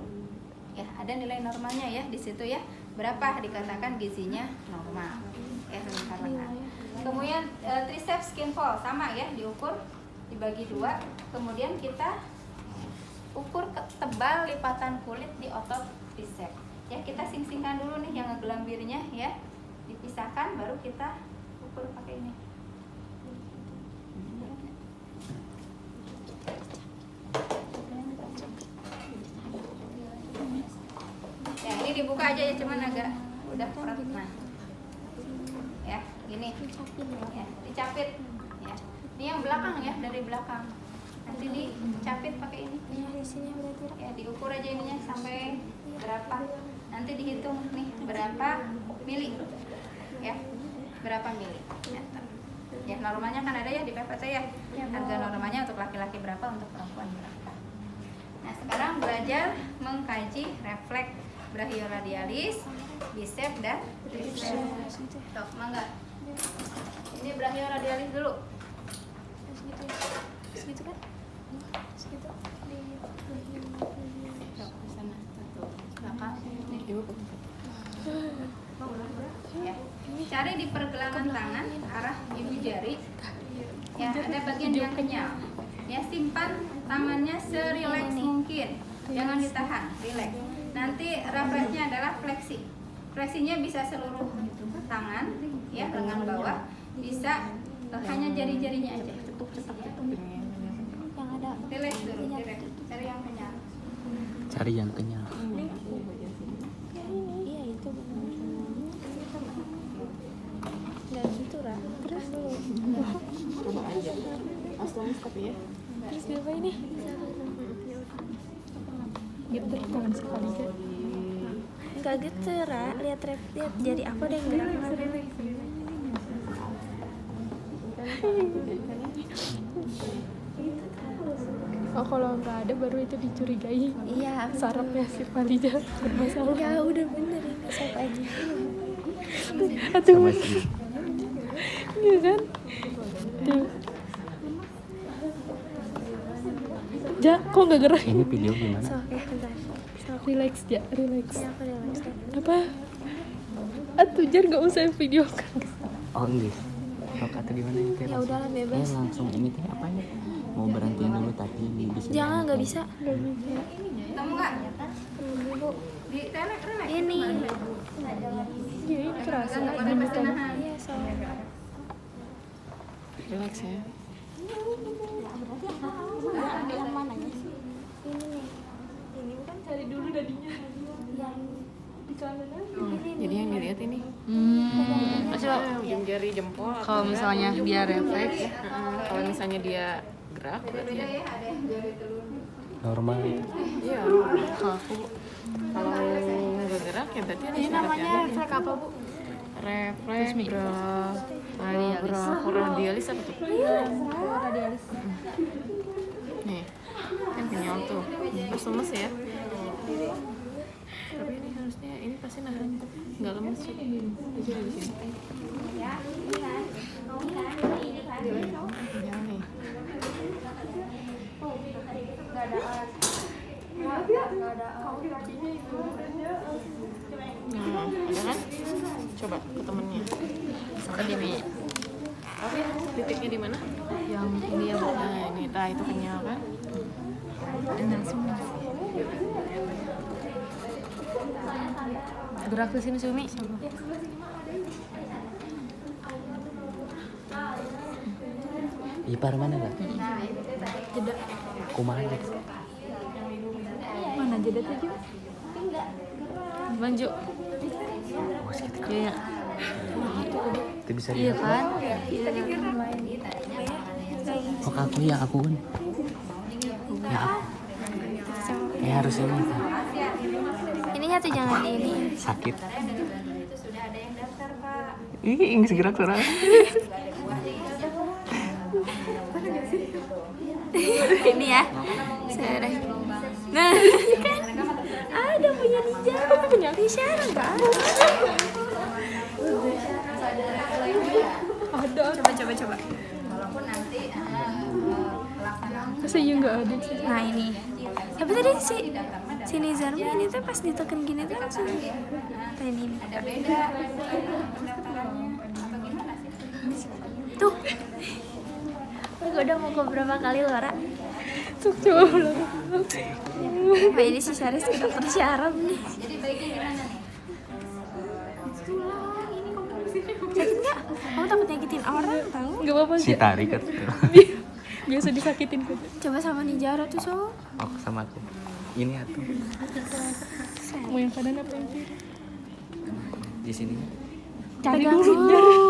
Ya, ada nilai normalnya ya di situ ya. Berapa dikatakan gizinya normal. Ya, lingkar lengan. Kemudian triceps skin fold sama ya, diukur dibagi 2. Kemudian kita ukur tebal lipatan kulit di otot triceps. Ya, kita sing-singkan dulu nih yang ngegelambirnya ya, dipisahkan baru kita ukur pakai ini. Ya, ini dibuka aja ya, cuman agak udah berat. Nah, ya gini ya, dicapit ya. Ini yang belakang ya, dari belakang nanti dicapit pakai ini ya, diukur aja ininya sampai berapa, nanti dihitung nih berapa mili ya, berapa mili ya. Normalnya kan ada ya di PPT ya, harga normalnya untuk laki-laki berapa, untuk perempuan berapa. Nah, sekarang belajar mengkaji refleks brachioradialis, bicep dan triceps. Tok, mangga. Ini brachioradialis dulu. Segitu kan? Segitu. Tok, di sana. Belakang. Nih, Ibu. Ya. Cari di pergelangan tangan arah ibu jari. Ya, ada bagian yang kenyal. Ya, simpan tangannya serileks mungkin. Jangan ditahan, rileks. Nanti refleksnya adalah fleksi. Fleksinya bisa seluruh tangan, ya, lengan bawah, bisa hanya jari-jarinya aja. Yang ada. Rileks dulu, rileks. Cari yang kenyal. Cari yang kenyal. Iya, itu benar. Nggak gitu, Ra. Terus dulu. Coba aja. Aslamis tapi ya. Terus apa ini? Gitu, tangan sekali kan. Enggak gitu, Ra. Lihat jari aku ada yang gerak. Oh, kalau nggak ada baru itu dicurigai. Iya. Sarafnya si Valida bermasalah. Ya udah bener ini, sok aja. Aduh. Iya kan? Tuh. Ja, kok nggak gerak? Ini video gimana? Sok, bentar. Sok. Relax ya, relax. Ya, aku relax. Apa? Atuh jar nggak usah video kan? Oh enggak. Rok atau gimana ini? Ya udahlah, bebas. Langsung ini teh apa ya? Mau berhentiin dulu tapi bisa. Jangan, nggak bisa. Ketemu nggak? Dulu. Di relax. Ini. Iya, ini kerasa. Nggak boleh bersenahan. Iya, sok. Relax ya. Yang mananya sih? Ini nih. Ini kan Cari dulu dadinya. Di kanan. Jadi yang dilihat ini Coba ujung jari jempol. kalau misalnya dia refleks, Kalau misalnya dia gerak berarti ya. Normal. Iya. kalau aku Kalau nggak gerak ya berarti ada ini namanya syaratnya. refleks apa bu? Refleks Radialis. radialis apa tuh? Nih, kan kenyal tuh. Terus lemes ya. Tapi ini harusnya ini pasti nahan nggak lemes sih. Aja di sini. Kenyal nih. Nah, ada kan? Coba ke temennya. Suka dia Mi. Oke, titiknya di mana? Yang ini ya bu. Nah, ini itu kenyal kan? Gerak ke sini Sumi. Ipar mana kak? Jeda. Kumaha? Mana jeda tuh? Maju. Oh segitu. Iya. Itu bisa Iya lihat. kan? Oh aku ya aku kan. Ya aku. Ya harus ini. Ininya tuh jangan ini. Sakit. Itu sudah ada yang daftar, Pak. Ih, ingin gerak suara. Ini ya. Saya nah, kan ada punya Nijara, punya Nijara kan? Ada. Coba. Walaupun nanti pelaksanaan Masa iya nggak ada sih? Nah ini, tapi tadi si Nizar ini tuh pas ditekan gini tuh langsung kayak ini. ada beda pendaftarannya atau gimana sih? Tuh, gue udah mau ke berapa kali Laura. Cuk coba belum. Apa ini si Syarif si dokter syaraf nih. Jadi baiknya gimana nih? Sakit nggak? Kamu takut nyakitin orang tahu? Nggak apa-apa Si sih. tarik kan. Biasa disakitin kok. Coba sama Nijara tuh so. Oh sama aku. Ini atuh. Mau yang kanan apa yang kiri? Di sini. Cari Pegang dulu. dulu.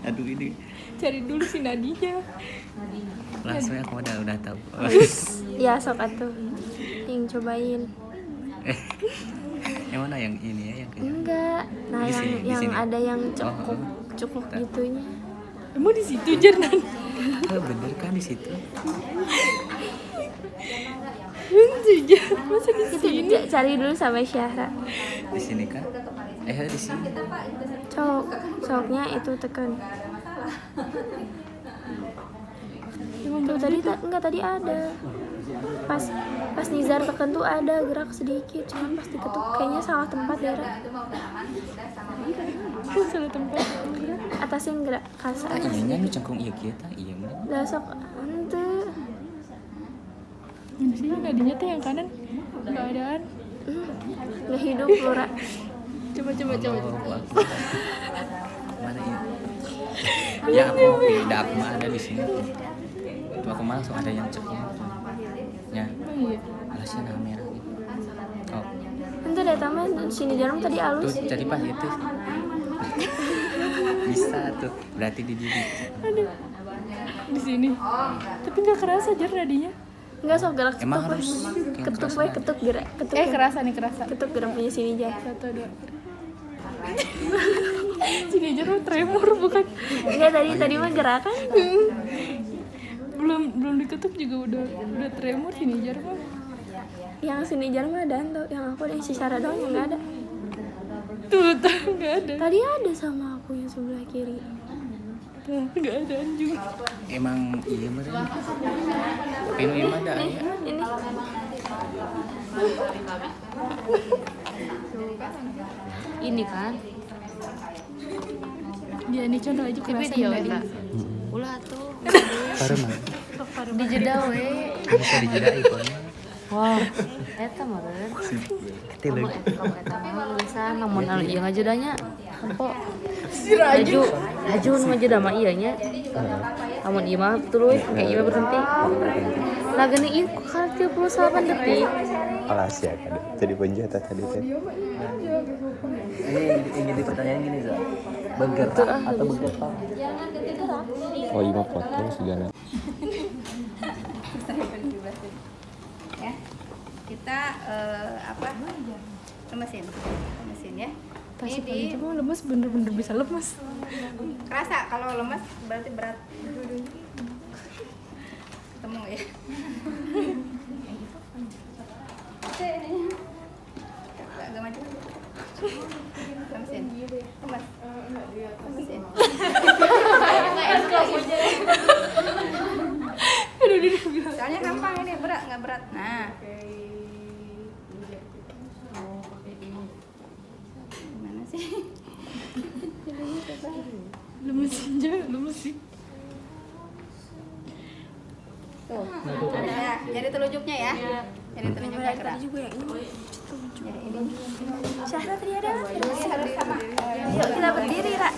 Aduh ini. Cari dulu si nadinya. Langsung aku udah tahu. Ya sok atuh. Yang cobain. Yang mana yang ini ya yang kayak. Enggak. Nah Di yang sini, di yang sini. ada yang Oh, cukuk gitunya. Emang di situ Jernan? Oh, bener kan di situ. Sejak masa di Itu sini? cari dulu sama Syahra. Di sini kan? Di sini. Soknya itu tekan. Emang Tuh tadi enggak tadi ada. Pas Nizar tekan tuh ada gerak sedikit, cuman pas diketuk kayaknya salah tempat ya. Ra. salah tempat. Atasnya gerak kasar. Ah iya nya nu cengkung ieu kieu tah iya mah. Lah sok henteu. Di sini nadinya teh yang kanan nggak adaan. Nggak hidup Lura. Coba. Oh, aku. Mana ini? Ya aku beda aku mah ada di sini. Tuh aku mah langsung ada yang ceknya. Ya. Oh iya. Alasnya nah merah gitu. Oh, Henteu deh taman sini jarum tadi tuh alus. jadi pas itu. Bisa tuh. Berarti di sini. Di sini. Tapi nggak kerasa Jer nadinya. Enggak sok gerak Emang ketuk. harus Ketuk we ketuk gerak ketuk. Kerasa nih kerasa. Ketuk gerak punya sini Jar. 1, 2. Sini aja lu tremor bukan? Enggak tadi mah gerakan. Belum diketuk juga udah tremor sini Jar mah. Yang sini jarum ada tuh, yang aku dan si Sarah doang yang nggak ada. Tuh nggak ada. Tadi ada sama aku yang sebelah kiri. Tuh nggak ada anjing. Emang iya meren. Pinu ieu mah da aya. Ini Ini kan. Dia ini contoh aja Tapi kerasa dia tadi. eta. Ulah tuh. Pareu mah. Di jeda we. Bisa dijeda ikonnya. Wah, eta meureun. Kecil Kamu lagi. eta mah lusan namun anu ieu ngajedanya. Empo. Haju nu ngajeda mah ieu nya. Namun ieu mah tuluy kayak ieu berhenti. Lah geuning ieu 38 detik. Alas ya kan. Jadi penjahat tadi teh. Ini jadi pertanyaan gini Za. Bergerak atau bergetar? Oh iya foto segala. Ya, kita lemesin ya. Ini di Cuma lemes bener-bener bisa lemes. kerasa kalau lemes berarti berat. Ketemu ya. Agak maju. Lemesin. Lemesin. Soalnya gampang ini, berat nggak berat. Nah. Gimana sih? Lemes aja, lemes sih. Tuh. Ada jadi telunjuknya ya. Jadi telunjuknya gerak. Jadi ini. Syahra tadi ada. Ini harus sama. Yuk kita berdiri, Ra.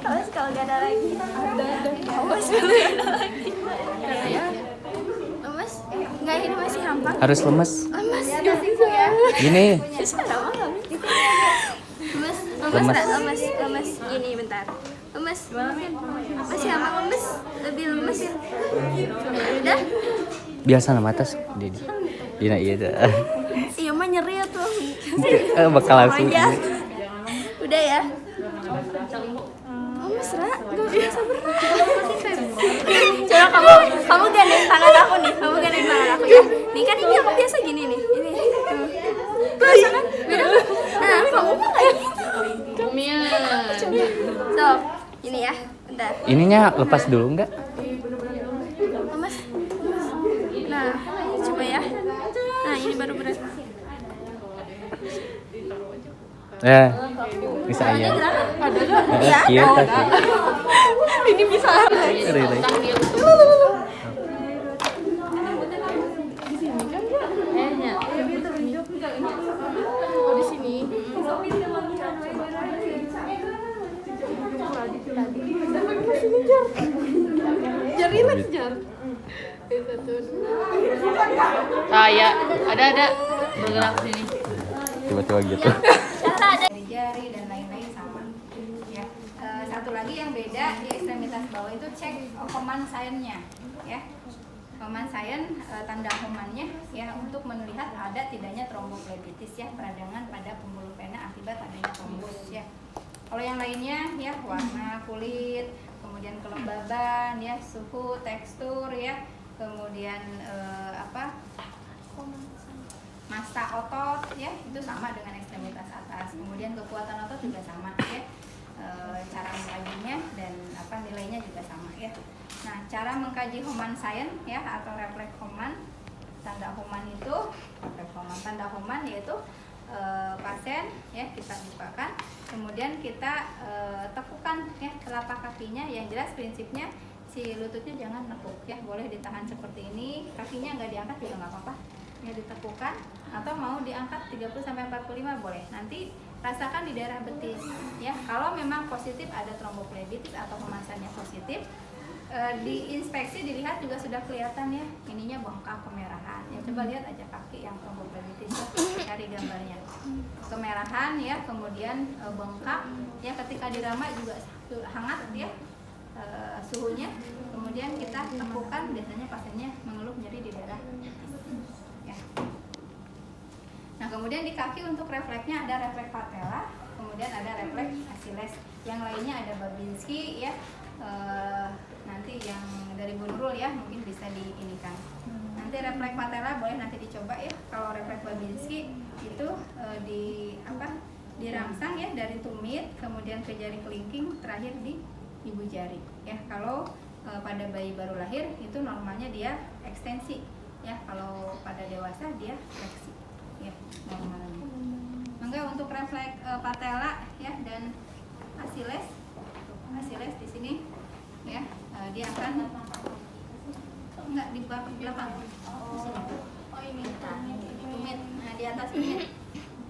Awas kalau gak ada lagi. Awas kalau gak ada lagi. Ya. Lemes? Enggak, ini masih hampa. Harus lemes. Lemes gak sih ya? Gini. Syahra mah lemes. Lemes. Gini bentar. Lemes. Masih hampa lemes. Lebih lemes ya. Udah? Biasa nama atas Dedi. Dina iya tuh. Iya mah nyeri ya tuh. Bakal langsung. Udah ya. Lemes, Ra. Gak biasa berat. Coba kamu gandeng tangan aku nih. Kamu gandeng tangan aku ya. Nih kan ini aku biasa gini nih. Ini. Biasa kan? Beda. Nah, kamu mah kayak gitu. So, ini ya. Bentar. Ininya lepas dulu enggak? Lemes. Nah, coba ya. Nah, ini baru berat. Bisa ya. Ada gak? Iya. Iya tadi. Ini bisa. Really. Oh di sini. Jar relax Jar. Saya ada bergerak sini. Tiba-tiba gitu. Jari dan lain-lain sama. Ya. Satu lagi yang beda di ekstremitas bawah itu cek command sign-nya, ya. Command sign tanda homannya ya untuk melihat ada tidaknya tromboflebitis ya, peradangan pada pembuluh vena akibat adanya trombus ya. Kalau yang lainnya ya warna kulit, kemudian kelembaban ya, suhu, tekstur ya, kemudian massa otot ya, itu sama dengan ekstremitas atas. Kemudian kekuatan otot juga sama ya, cara mengkajinya dan nilainya juga sama ya. Nah, cara mengkaji Homan Sign ya atau refleks Homan, tanda Homan itu refleks Homan, tanda Homan yaitu pasien ya kita bukakan, kemudian kita tekukan ya telapak kakinya. Yang jelas prinsipnya si lututnya jangan nekuk ya, boleh ditahan seperti ini, kakinya nggak diangkat juga nggak apa-apa ya, ditekukan atau mau diangkat 30-45 boleh. Nanti rasakan di daerah betis ya, kalau memang positif ada tromboflebitis atau kemasannya positif, diinspeksi dilihat juga sudah kelihatan ya ininya bengkak kemerahan ya. Coba lihat aja kaki yang tromboflebitis ya, cari gambarnya kemerahan ya, kemudian bengkak ya, ketika dirama juga hangat ya suhunya, kemudian kita temukan biasanya pasiennya mengeluh nyeri di daerah ya. Nah, kemudian di kaki untuk refleksnya ada refleks patella, kemudian ada refleks Achilles, yang lainnya ada Babinski ya. Nanti yang dari Bu Nurul ya mungkin bisa diinikan. Nanti refleks patella boleh nanti dicoba ya. Kalau refleks Babinski itu dirangsang ya dari tumit, kemudian ke jari kelingking, terakhir di ibu jari ya. Kalau pada bayi baru lahir itu normalnya dia ekstensi ya, kalau pada dewasa dia fleksi ya normalnya. Maka untuk refleks patella ya dan Achilles di sini ya, dia akan enggak di belakang. Oh ini tumit. Nah, di atas tumit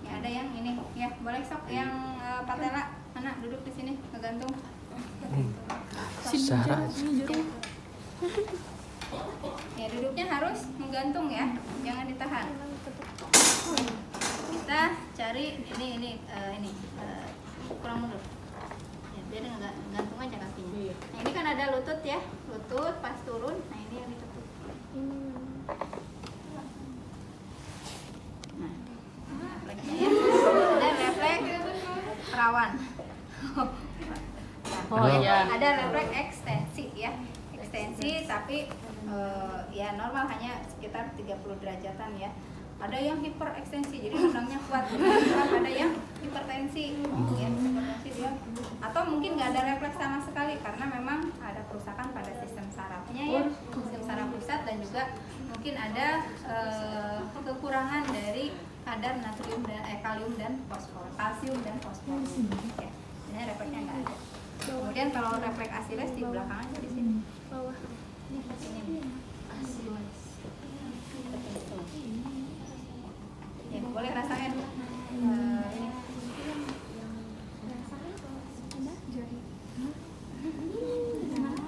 ya ada yang ini ya, boleh sok yang patella mana duduk di sini ngegantung. Sarah. Ya duduknya harus menggantung ya, jangan ditahan. Kita cari ini kurang mundur. Ya, biar nggak gantung aja kakinya. Nah ini kan ada lutut ya, lutut pas turun. Nah ini yang ditekuk. Nah, refleksnya ya. Ada refleks perawan. Oh iya. Ada refleks ekstensi ya, ekstensi tapi ya normal hanya sekitar 30 derajatan ya. Ada yang hiperekstensi jadi rendangnya kuat, ada yang hipertensi ya, hipertensi dia, atau mungkin nggak ada refleks sama sekali karena memang ada kerusakan pada sistem sarafnya ya, sistem saraf pusat, dan juga mungkin ada kekurangan dari kadar natrium dan kalium dan fosfor, kalsium dan fosfor ya. Ini refleksnya nggak ada. Kemudian kalau refleks asiles di belakang aja di sini. Bawah. Ini asiles. Ya, boleh rasain. Ini.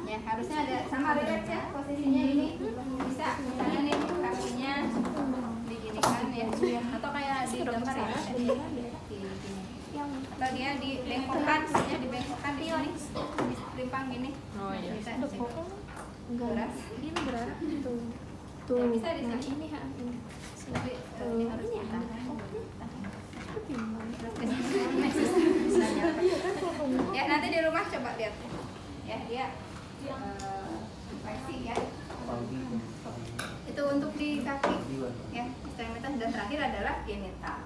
Ya, harusnya ada sama relax ya posisinya ini. Bisa misalnya nih kakinya diginikan ya. Atau kayak di gambar ya. Atau dia dibengkokkan, dibengkokkan di sini, ditimpang gini. Oh iya. Bisa berat. Ini berat tuh. Ya, bisa di sini. Ini ha. Tapi ini harus kita. Ya nanti di rumah coba lihat. Ya dia flexi ya. Itu untuk di kaki. Ya ekstremitas, dan terakhir adalah genital.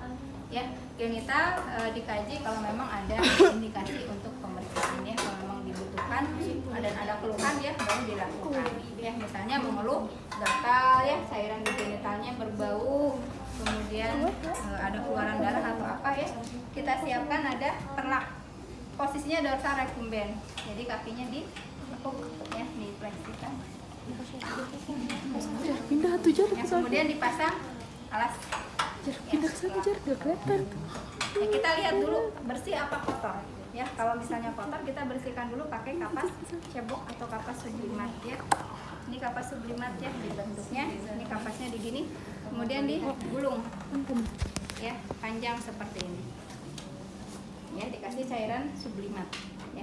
Ya, genital dikaji kalau memang ada indikasi untuk pemeriksaan ya, kalau memang dibutuhkan dan ada keluhan ya baru dilakukan. Ya, misalnya mengeluh gatal ya, cairan di genitalnya berbau, kemudian ada keluaran darah atau apa ya, kita siapkan ada perlak. Posisinya dorsal recumbens. Jadi kakinya ditekuk ya, difleksikan. Pindah tuh jar. Ya, kemudian dipasang alas. Pindah ke sana jar, gak kelihatan. Ya, kita lihat dulu bersih apa kotor ya. Kalau misalnya kotor kita bersihkan dulu pakai kapas cebok atau kapas sublimat ya. Ini kapas sublimat ya dibentuknya. Ini kapasnya di gini, kemudian digulung ya panjang seperti ini ya, dikasih cairan sublimat ya.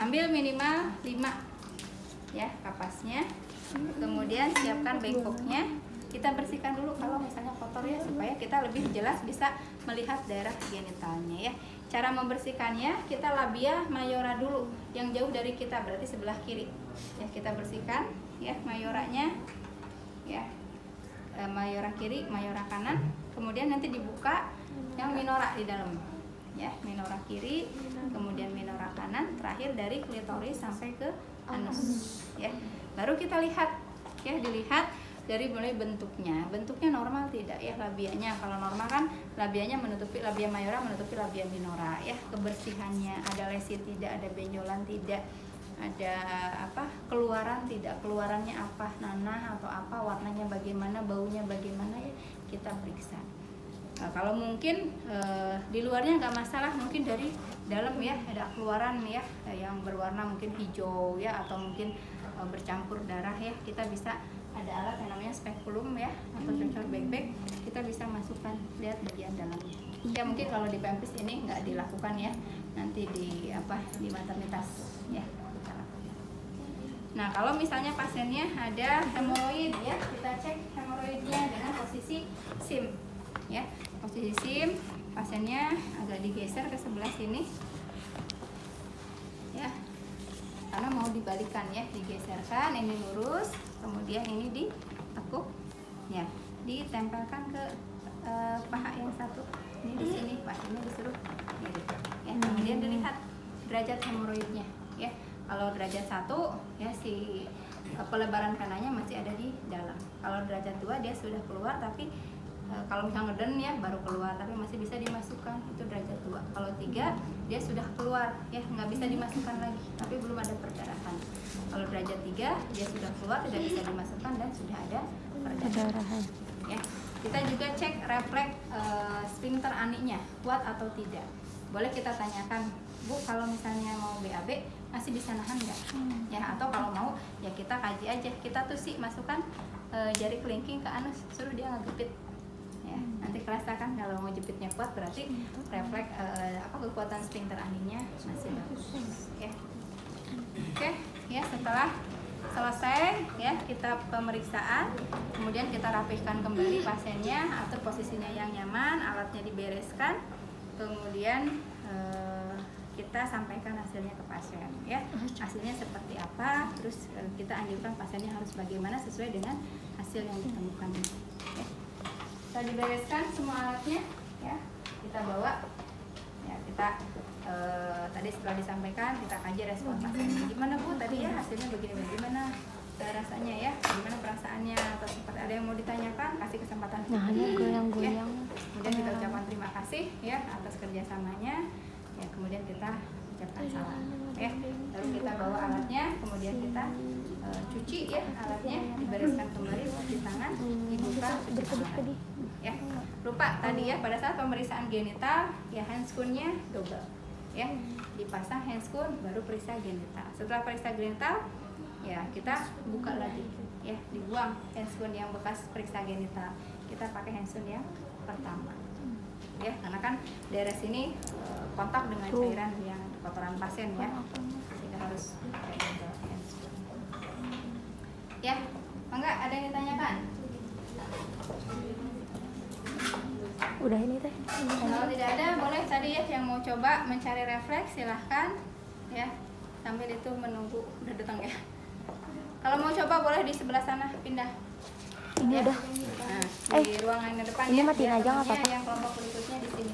Ambil minimal 5 ya kapasnya, kemudian siapkan bengkoknya. Kita bersihkan dulu kalau misalnya kotor ya, supaya kita lebih jelas bisa melihat daerah genitalnya ya. Cara membersihkannya, kita labia mayora dulu yang jauh dari kita, berarti sebelah kiri ya. Kita bersihkan ya mayoranya ya, mayora kiri, mayora kanan, kemudian nanti dibuka yang minora di dalam ya, minora kiri, kemudian minora kanan, terakhir dari klitoris sampai ke anus ya. Baru kita lihat ya, dilihat dari mulai bentuknya normal tidak ya labianya. Kalau normal kan labianya menutupi labia mayora, menutupi labia minora ya. Kebersihannya, ada lesi tidak, ada benjolan tidak, ada apa keluaran tidak, keluarannya apa, nanah atau apa, warnanya bagaimana, baunya bagaimana ya, kita periksa. Nah, kalau mungkin di luarnya nggak masalah, mungkin dari dalam ya ada keluaran ya yang berwarna mungkin hijau ya, atau mungkin bercampur darah ya, kita bisa ada alat yang namanya spekulum ya, atau sensor backpack, kita bisa masukkan lihat bagian dalamnya ya. Mungkin kalau di pempis ini nggak dilakukan ya, nanti di apa di maternitas ya kita lakukan. Nah kalau misalnya pasiennya ada hemoroid ya, kita cek hemoroidnya dengan posisi SIM ya. Posisi SIM, pasiennya agak digeser ke sebelah sini ya, karena mau dibalikan ya, digeserkan, ini lurus, kemudian ini ditekuk ya, ditempelkan ke paha yang satu ini di sini, pasiennya disuruh gitu ya. Kemudian dilihat derajat hemoroidnya ya. Kalau derajat 1 ya si pelebaran kananya masih ada di dalam. Kalau derajat 2 dia sudah keluar, tapi kalau misalnya ngeden ya baru keluar tapi masih bisa dimasukkan, itu derajat 2. Kalau 3 dia sudah keluar ya, nggak bisa dimasukkan lagi tapi belum ada perdarahan. Kalau derajat 3 dia sudah keluar, tidak bisa dimasukkan dan sudah ada perdarahan ya. Kita juga cek refleks sphincter aninya kuat atau tidak. Boleh kita tanyakan, Bu, kalau misalnya mau BAB masih bisa nahan nggak ya, atau kalau mau ya kita kaji aja, kita tuh sih masukkan jari kelingking ke anus, suruh dia ngegepit Ya, nanti rasakan kalau mau jepitnya kuat berarti refleks kekuatan sphincter anginnya masih bagus. Ya. Oke, ya setelah selesai ya kita pemeriksaan, kemudian kita rapihkan kembali pasiennya, atur posisinya yang nyaman, alatnya dibereskan, kemudian kita sampaikan hasilnya ke pasien ya, hasilnya seperti apa, terus kita anjurkan pasiennya harus bagaimana sesuai dengan hasil yang ditemukan ya. Kita dibereskan semua alatnya ya, kita bawa ya, kita tadi setelah disampaikan kita kaji respon pasien gimana Bu tadi ya hasilnya begini bagaimana rasanya ya, gimana perasaannya, atau seperti ada yang mau ditanyakan, kasih kesempatan goyang-goyang ya. Kemudian kita ucapkan terima kasih ya atas kerjasamanya ya, kemudian kita ucapkan salam ya, lalu kita bawa alatnya, kemudian kita cuci ya alatnya, dibereskan kembali, cuci tangan, dibuka, cuci tangan ya. Lupa tadi ya pada saat pemeriksaan genital ya handscoon-nya double ya, dipasang handscoon baru periksa genital. Setelah periksa genital ya kita buka lagi ya, dibuang handscoon yang bekas periksa genital, kita pakai handscoon yang pertama ya, karena kan daerah sini kontak dengan cairan yang kotoran pasien ya, sehingga harus pakai double handscoon ya. Enggak ada yang ditanyakan? udah ini teh. Kalau tidak ada boleh tadi ya yang mau coba mencari refleks silahkan ya, sambil itu menunggu udah datang ya. Kalau mau coba boleh di sebelah sana pindah. Ini ya. udah. Nah, di ruangan yang depan ini ya. matiin aja nggak Biar apa-apa. yang kelompok berikutnya di sini.